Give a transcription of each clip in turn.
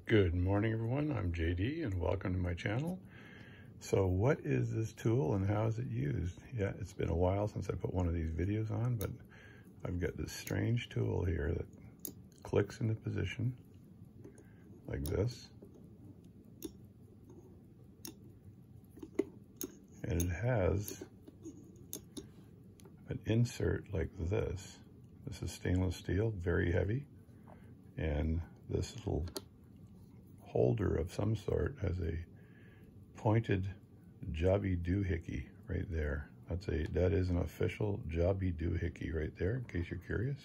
Good morning, everyone. I'm JD and welcome to my channel. So what is this tool and how is it used? Yeah, it's been a while since I put one of these videos on, but I've got this strange tool here that clicks into position like this. And it has an insert like this. This is stainless steel, very heavy. And this little holder of some sort has a pointed Jobby doohickey right there. That is an official Jobby doohickey right there, in case you're curious.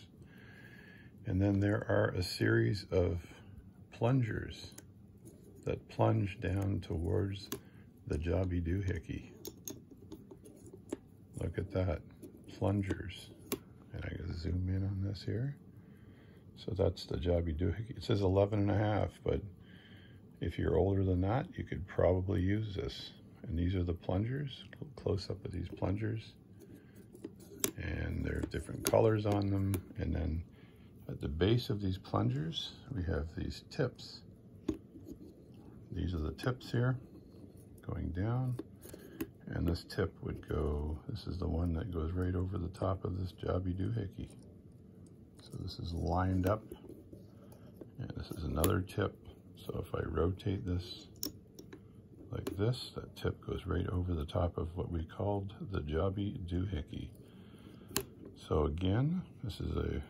And then there are a series of plungers that plunge down towards the Jobby doohickey. Look at that, plungers. And I can zoom in on this here. So that's the Jobby doohickey. It says 11.5, but if you're older than that, you could probably use this. And these are the plungers, close up of these plungers. And there are different colors on them. And then at the base of these plungers, we have these tips. These are the tips here, going down. And this tip would go, this is the one that goes right over the top of this Jobby doohickey. So this is lined up. And this is another tip. So if I rotate this like this, that tip goes right over the top of what we called the Jobby doohickey. So again, this is a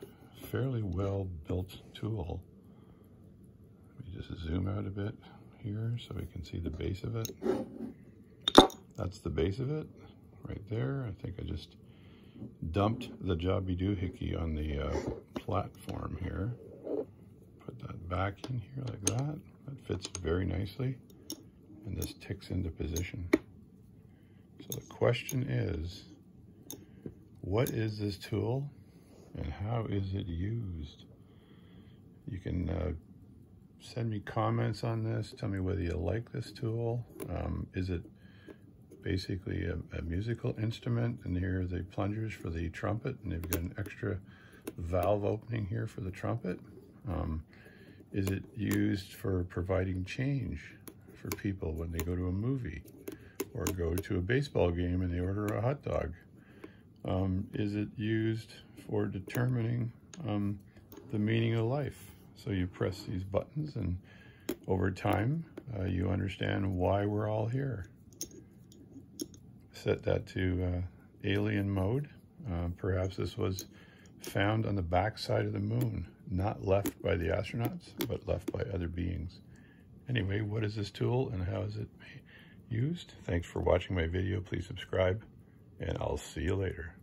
fairly well built tool. Let me just zoom out a bit here so we can see the base of it. That's the base of it right there. I think I just dumped the Jobby doohickey on the platform here. Put that back in here like that. That fits very nicely. And this ticks into position. So the question is, what is this tool and how is it used? You can send me comments on this. Tell me whether you like this tool. Is it basically a musical instrument? And here are the plungers for the trumpet, and they've got an extra valve opening here for the trumpet. Is it used for providing change for people when they go to a movie or go to a baseball game and they order a hot dog? Is it used for determining the meaning of life? So you press these buttons and over time you understand why we're all here. Set that to alien mode. Perhaps this was found on the back side of the moon, not left by the astronauts, but left by other beings. Anyway, what is this tool and how is it used? Thanks for watching my video. Please subscribe, and I'll see you later.